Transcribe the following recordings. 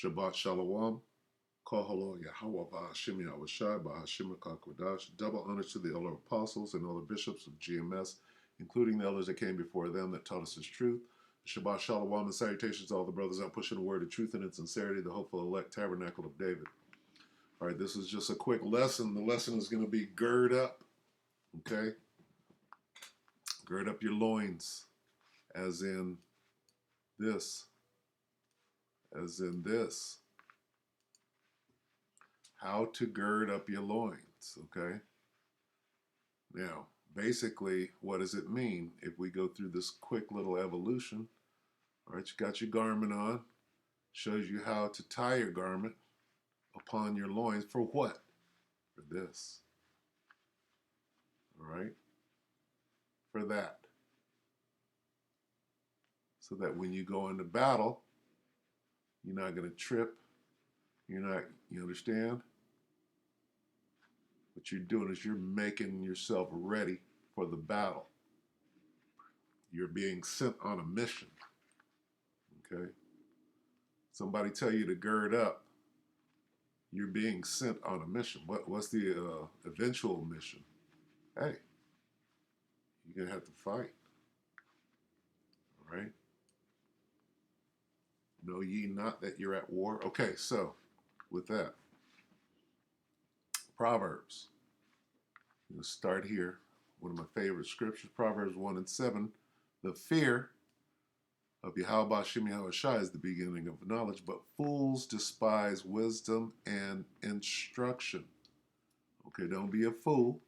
Shabbat Shalom. Kohalo Yahweh Bahashim Yahushai Bahashim Kakwadash. Double honor to the elder apostles and elder bishops of GMS, including the elders that came before them that taught us his truth. Shabbat Shalom and salutations to all the brothers out pushing the word of truth and in sincerity, the hopeful elect tabernacle of David. All right, this is just a quick lesson. The lesson is going to be gird up, okay? Gird up your loins, as in this, as in this. How to gird up your loins, okay? Now, basically, what does it mean if we go through this quick little evolution? All right, you got your garment on, shows you how to tie your garment upon your loins for what? For this. All right? For that. So that when you go into battle, you're not going to trip. You're not, you understand? What you're doing is you're making yourself ready for the battle. You're being sent on a mission. Okay? Somebody tell you to gird up, you're being sent on a mission. What's the eventual mission? Hey, you're going to have to fight. All right? Know ye not that you're at war? Okay, so with that, Proverbs. We'll start here. One of my favorite scriptures, Proverbs 1 and 7. The fear of Yahweh Shem Yahushai is the beginning of knowledge, but fools despise wisdom and instruction. Okay, don't be a fool.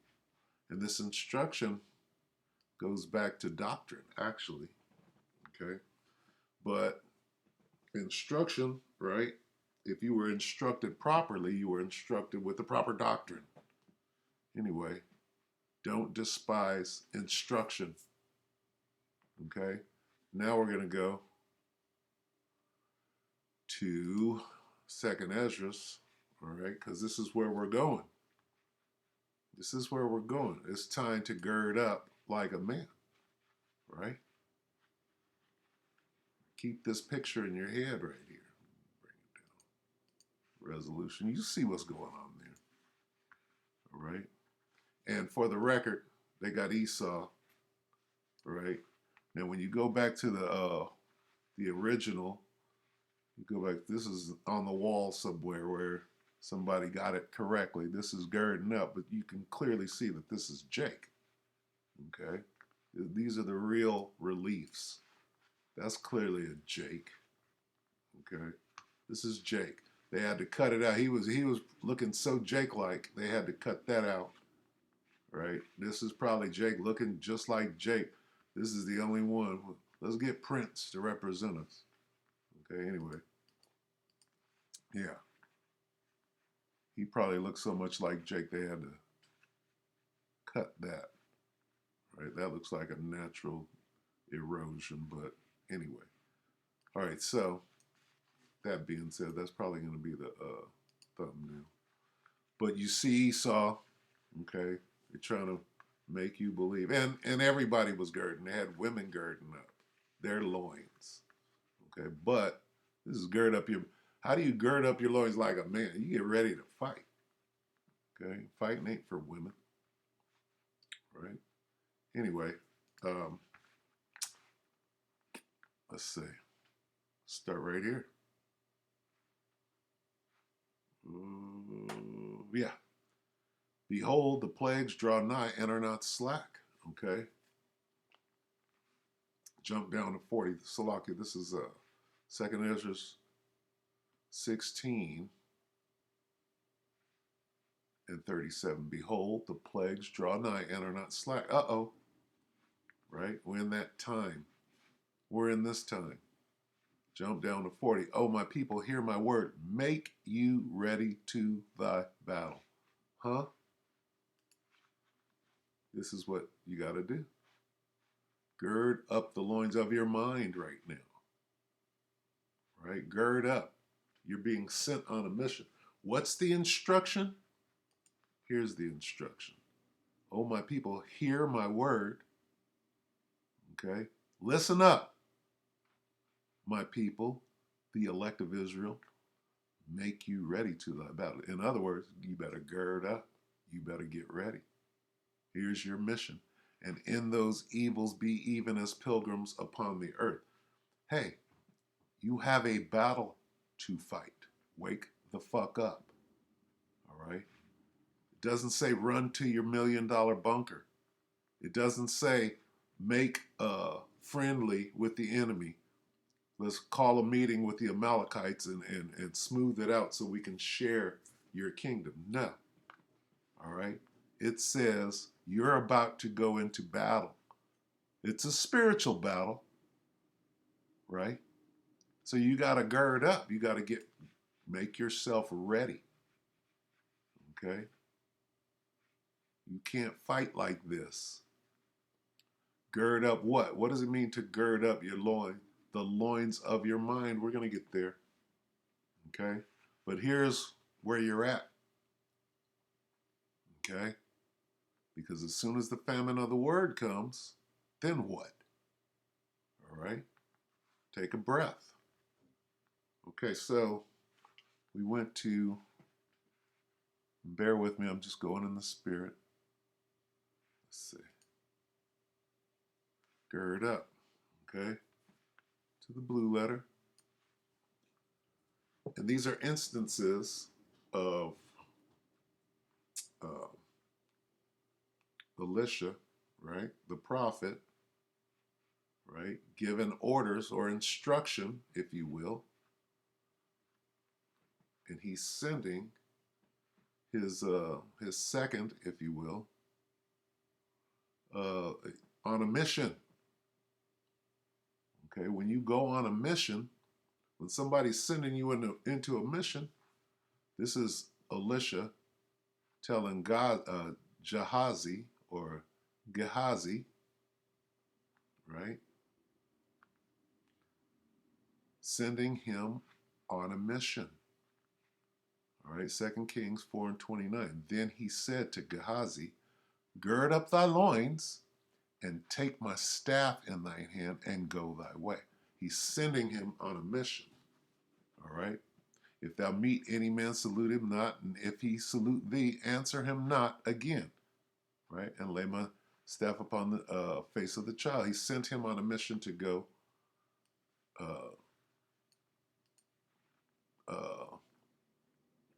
And this instruction goes back to doctrine, actually. Okay, but instruction, right? If you were instructed properly, you were instructed with the proper doctrine. Anyway, don't despise instruction. Okay, now we're going to go to Second Esdras, all right, because this is where we're going. This is where we're going. It's time to gird up like a man, right? Keep this picture in your head right here. Bring it down. Resolution. You see what's going on there, all right? And for the record, they got Esau, right? Now, when you go back to the original, you go back. This is on the wall somewhere where somebody got it correctly. This is girding up, but you can clearly see that this is Jake. Okay, these are the real reliefs. That's clearly a Jake. Okay, this is Jake. They had to cut it out. He was looking so Jake-like. They had to cut that out. Right. This is probably Jake looking just like Jake. This is the only one. Let's get Prince to represent us. Okay. Anyway. Yeah. He probably looks so much like Jake they had to cut that. Right. That looks like a natural erosion, but anyway. All right. So that being said, that's probably going to be the thumbnail. But you see Esau. Okay. They're trying to make you believe. And everybody was girding. They had women girding up their loins. Okay. But this is gird up your, how do you gird up your loins like a man? You get ready to fight. Okay. Fighting ain't for women. Right. Anyway, let's see. Start right here. Yeah. Behold, the plagues draw nigh and are not slack. Okay. Jump down to 40. Salakia, this is 2nd Ezra 16 and 37. Behold, the plagues draw nigh and are not slack. Uh-oh. Right? We're in that time. We're in this time. Jump down to 40. Oh, my people, hear my word. Make you ready to thy battle. Huh? This is what you got to do. Gird up the loins of your mind right now. Right? Gird up. You're being sent on a mission. What's the instruction? Here's the instruction. Oh, my people, hear my word. Okay? Listen up, my people, the elect of Israel. make you ready to thy battle. In other words, you better gird up. You better get ready. Here's your mission. And in those evils be even as pilgrims upon the earth. Hey, you have a battle to fight. Wake the fuck up. All right? It doesn't say run to your $1,000,000 bunker. It doesn't say make friendly with the enemy. Let's call a meeting with the Amalekites and smooth it out so we can share your kingdom. No. All right? It says you're about to go into battle. It's a spiritual battle, right? So you got to gird up. You got to make yourself ready. Okay? You can't fight like this. Gird up what? What does it mean to gird up your loin? The loins of your mind. We're going to get there. Okay? But here's where you're at. Okay? Because as soon as the famine of the word comes, then what? All right? Take a breath. Okay, so we went to, bear with me, I'm just going in the spirit. Let's see. Gird up. Okay? To the blue letter. And these are instances of Elisha, right? The prophet, right? Given orders or instruction, if you will. And he's sending his second, if you will, on a mission. Okay, when you go on a mission, when somebody's sending you into a mission, this is Elisha telling God, Gehazi or Gehazi, right? Sending him on a mission. All right, 2 Kings 4:29. Then he said to Gehazi, gird up thy loins and take my staff in thine hand and go thy way. He's sending him on a mission. All right. If thou meet any man, salute him not, and if he salute thee, answer him not again. Right? And lay my staff upon the face of the child. He sent him on a mission to go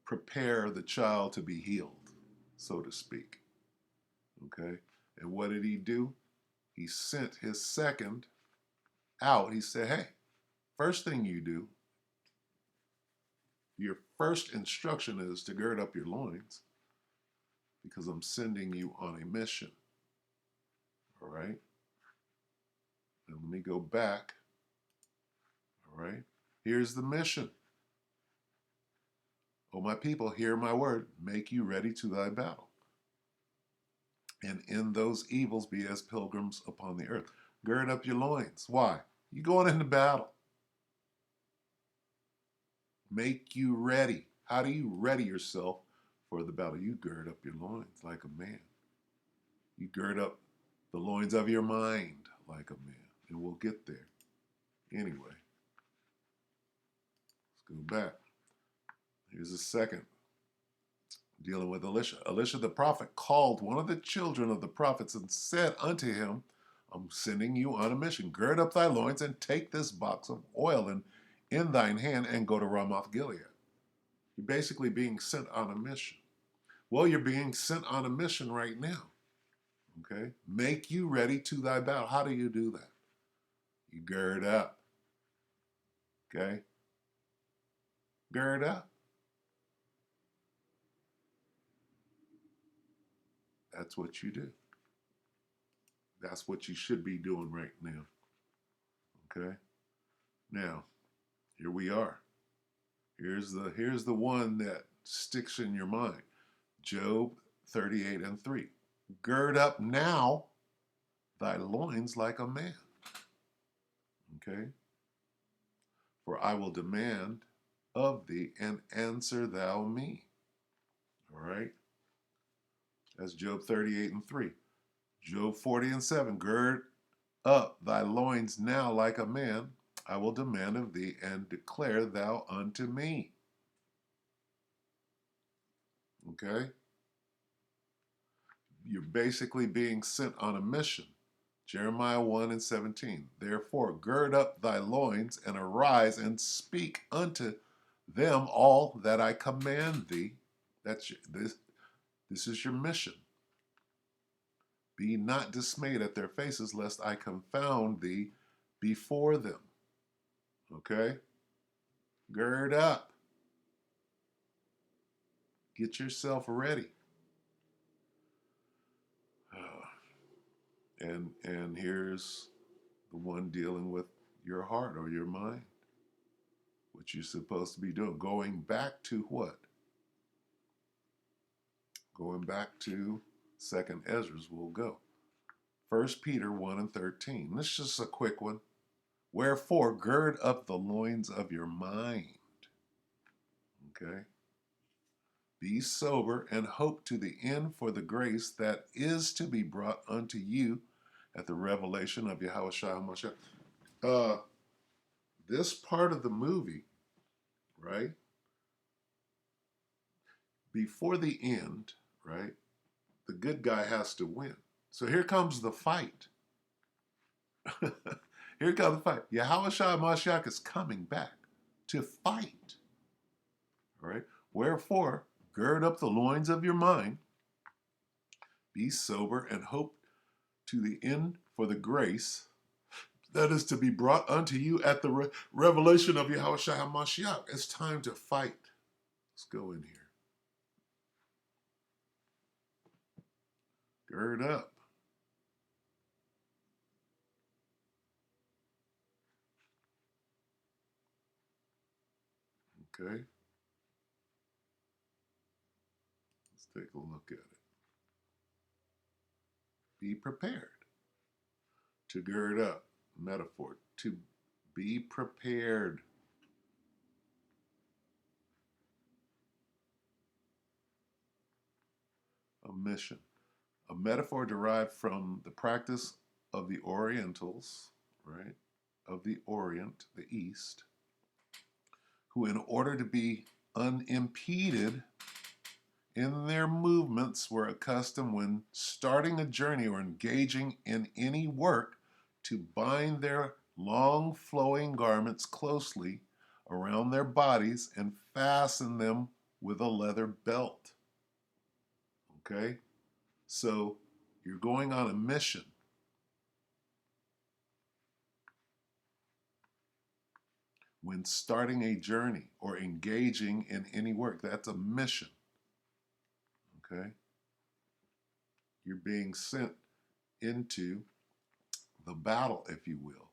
prepare the child to be healed, so to speak. Okay? And what did he do? He sent his second out. He said, hey, first thing you do, your first instruction is to gird up your loins because I'm sending you on a mission. All right? And let me go back. All right? Here's the mission. O my people, hear my word. Make you ready to thy battle. And in those evils be as pilgrims upon the earth. Gird up your loins. Why? You going into battle. Make you ready. How do you ready yourself for the battle? You gird up your loins like a man. You gird up the loins of your mind like a man. And we'll get there. Anyway, let's go back. Here's a second, dealing with Elisha. Elisha the prophet called one of the children of the prophets and said unto him, I'm sending you on a mission. Gird up thy loins and take this box of oil in thine hand and go to Ramoth Gilead. You're basically being sent on a mission. Well, you're being sent on a mission right now. Okay? Make you ready to thy battle. How do you do that? You gird up. Okay? Gird up. That's what you do. That's what you should be doing right now. Okay? Now, here we are. Here's the one that sticks in your mind. Job 38:3. Gird up now thy loins like a man. Okay? For I will demand of thee, and answer thou me. All right? That's Job 38:3. Job 40:7. Gird up thy loins now like a man. I will demand of thee, and declare thou unto me. Okay? You're basically being sent on a mission. Jeremiah 1 and 17. Therefore, gird up thy loins and arise and speak unto them all that I command thee. This is your mission. Be not dismayed at their faces, lest I confound thee before them. Okay? Gird up. Get yourself ready. And here's the one dealing with your heart or your mind. What you're supposed to be doing. Going back to what? Going back to 2nd Ezra's, we'll go. 1 Peter 1 and 13. This is just a quick one. Wherefore, gird up the loins of your mind. Okay? Be sober and hope to the end for the grace that is to be brought unto you at the revelation of Yahweh HaMashiach. This part of the movie, right? Before the end, right? The good guy has to win. So here comes the fight. Here comes the fight. Yahweh Mashiach is coming back to fight. All right? Wherefore, gird up the loins of your mind, be sober, and hope to the end for the grace that is to be brought unto you at the revelation of Yahweh Mashiach. It's time to fight. Let's go in here. Gird up. Okay? Let's take a look at it. Be prepared to gird up. Metaphor. To be prepared. A mission. A metaphor derived from the practice of the Orientals, right? Of the Orient, the East, who, in order to be unimpeded in their movements, were accustomed, when starting a journey or engaging in any work, to bind their long flowing garments closely around their bodies and fasten them with a leather belt. Okay? So you're going on a mission. When starting a journey or engaging in any work, that's a mission. Okay? You're being sent into the battle, if you will.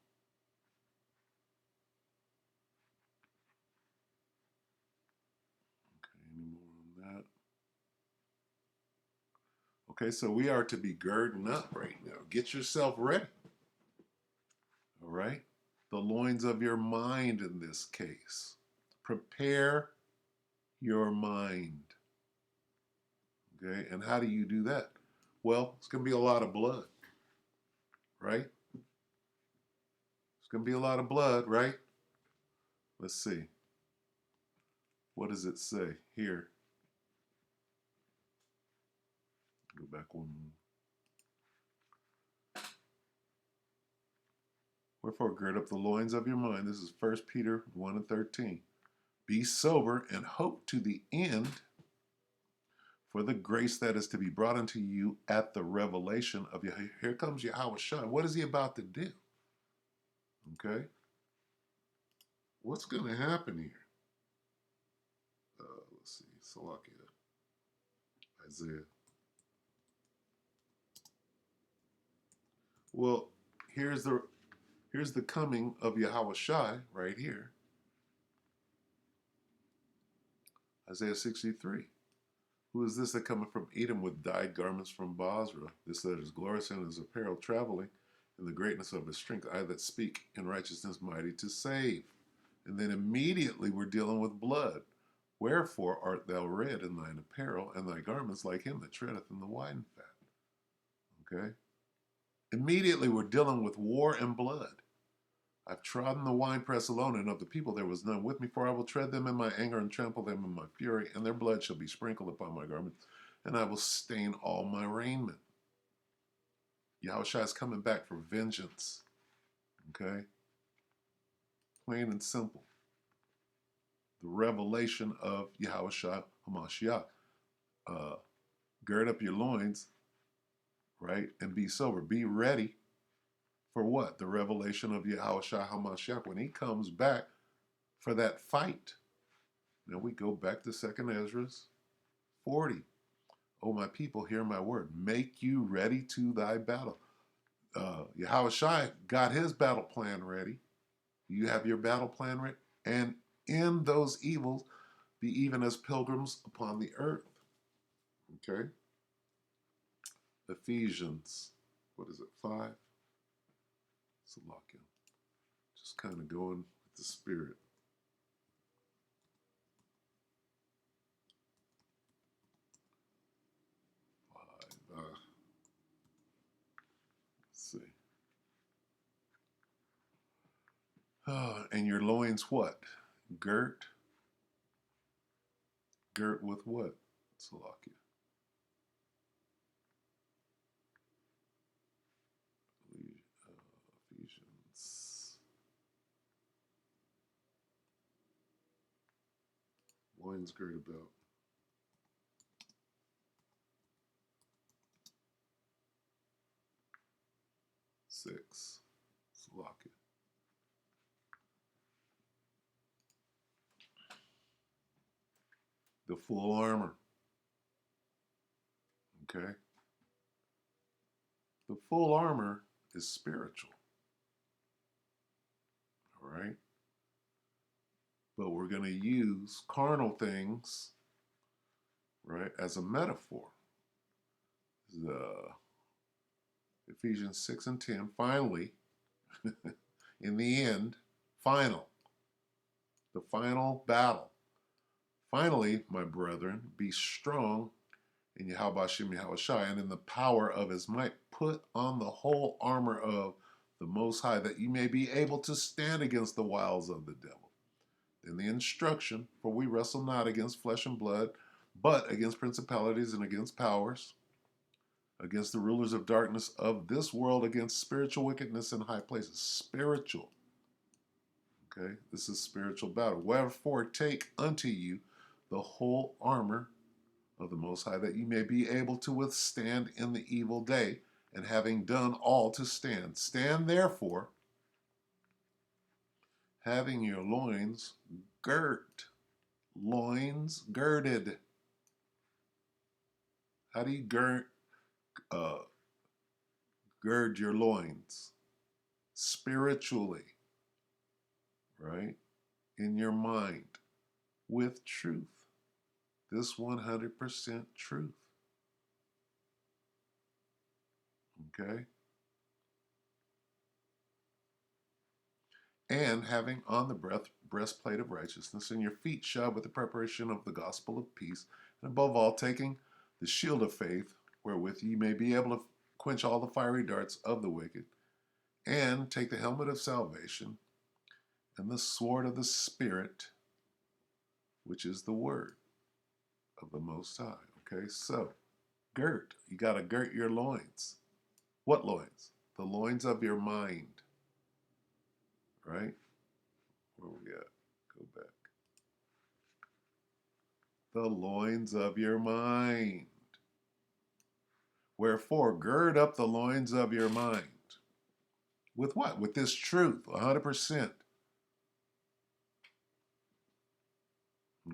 Okay, any more on that? Okay, so we are to be girding up right now. Get yourself ready. All right? The loins of your mind in this case. Prepare your mind. Okay, and how do you do that? Well, it's going to be a lot of blood, right? It's going to be a lot of blood, right? Let's see. What does it say here? Go back one more. Wherefore, gird up the loins of your mind. This is 1 Peter 1 and 13. Be sober and hope to the end for the grace that is to be brought unto you at the revelation of Yahweh. Here comes Yahweh Shai. What is he about to do? Okay? What's going to happen here? Let's see. Salakia. Isaiah. Well, here's the coming of Yahweh Shai right here. Isaiah 63. Who is this that cometh from Edom with dyed garments from Basra? This that is glorious in his apparel, traveling in the greatness of his strength. I that speak in righteousness, mighty to save. And then immediately we're dealing with blood. Wherefore art thou red in thine apparel, and thy garments like him that treadeth in the wine fat? Okay? Immediately we're dealing with war and blood. I've trodden the winepress alone, and of the people there was none with me, for I will tread them in my anger and trample them in my fury, and their blood shall be sprinkled upon my garments, and I will stain all my raiment. Yahushua is coming back for vengeance. Okay? Plain and simple. The revelation of Yahushua HaMashiach. Gird up your loins, right? And be sober. Be ready for what? The revelation of Yahushua HaMashiach. When he comes back for that fight. Now we go back to 2nd Ezra 40. Oh, my people, hear my word. Make you ready to thy battle. Yahushua got his battle plan ready. You have your battle plan ready. And in those evils, be even as pilgrims upon the earth. Okay? Ephesians, what is it, 5? It's a lock in. Just kind of going with the spirit. Let's see. And your loins what? Girt? Girt with what? Salakia. Ephesians. Loins girt about. Six. Salakia. The full armor. Okay? The full armor is spiritual. All right? But we're going to use carnal things, right, as a metaphor. Ephesians 6 and 10, finally, in the end, final, the final battle. Finally, my brethren, be strong in Yahweh Shem Yahushai, and in the power of his might, put on the whole armor of the Most High, that you may be able to stand against the wiles of the devil. Then the instruction, for we wrestle not against flesh and blood, but against principalities and against powers, against the rulers of darkness of this world, against spiritual wickedness in high places. Spiritual. Okay, this is spiritual battle. Wherefore take unto you the whole armor of the Most High, that you may be able to withstand in the evil day, and having done all to stand. Stand therefore, having your loins girt. Loins girded. How do you gird your loins? Spiritually, right? In your mind, with truth. This 100% truth. Okay? And having on the breastplate of righteousness, and your feet shod with the preparation of the gospel of peace, and above all, taking the shield of faith, wherewith ye may be able to quench all the fiery darts of the wicked, and take the helmet of salvation, and the sword of the Spirit, which is the word of the Most High. Okay, so, girt. You got to girt your loins. What loins? The loins of your mind. Right? Where we at? Go back. The loins of your mind. Wherefore, gird up the loins of your mind. With what? With this truth, 100%.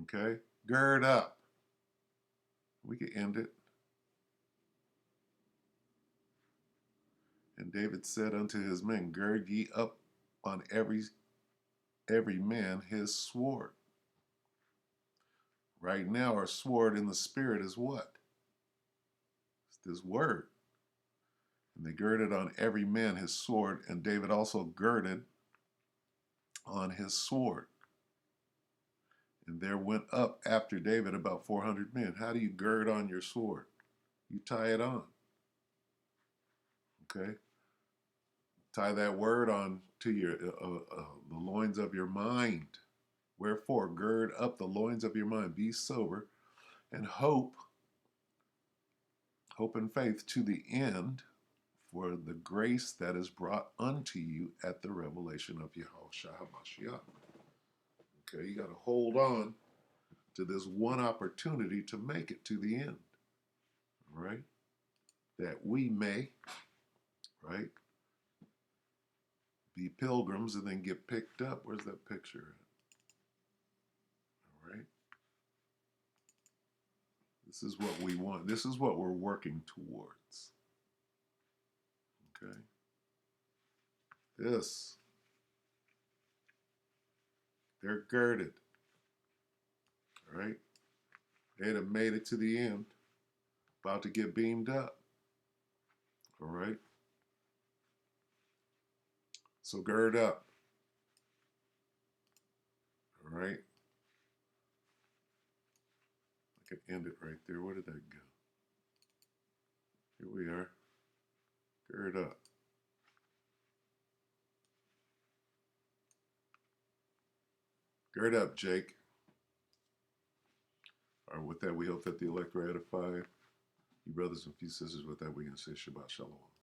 Okay? Gird up. We could end it. And David said unto his men, gird ye up on every man his sword. Right now, our sword in the spirit is what? It's this word. And they girded on every man his sword, and David also girded on his sword. And there went up after David about 400 men. How do you gird on your sword? You tie it on. Okay? Tie that word on to your the loins of your mind. Wherefore, gird up the loins of your mind, be sober, and hope and faith to the end for the grace that is brought unto you at the revelation of Yahushua HaMashiach. Okay, you got to hold on to this one opportunity to make it to the end, right? That we may, right, be pilgrims and then get picked up. Where's that picture? All right. This is what we want. This is what we're working towards. Okay. This. They're girded. All right. They'd have made it to the end. About to get beamed up. All right. So gird up. All right. I could end it right there. Where did that go? Here we are. Gird up. Gird up, Jake. All right, with that, we hope that the elect are edified. You brothers and few sisters, with that, we can say Shabbat Shalom.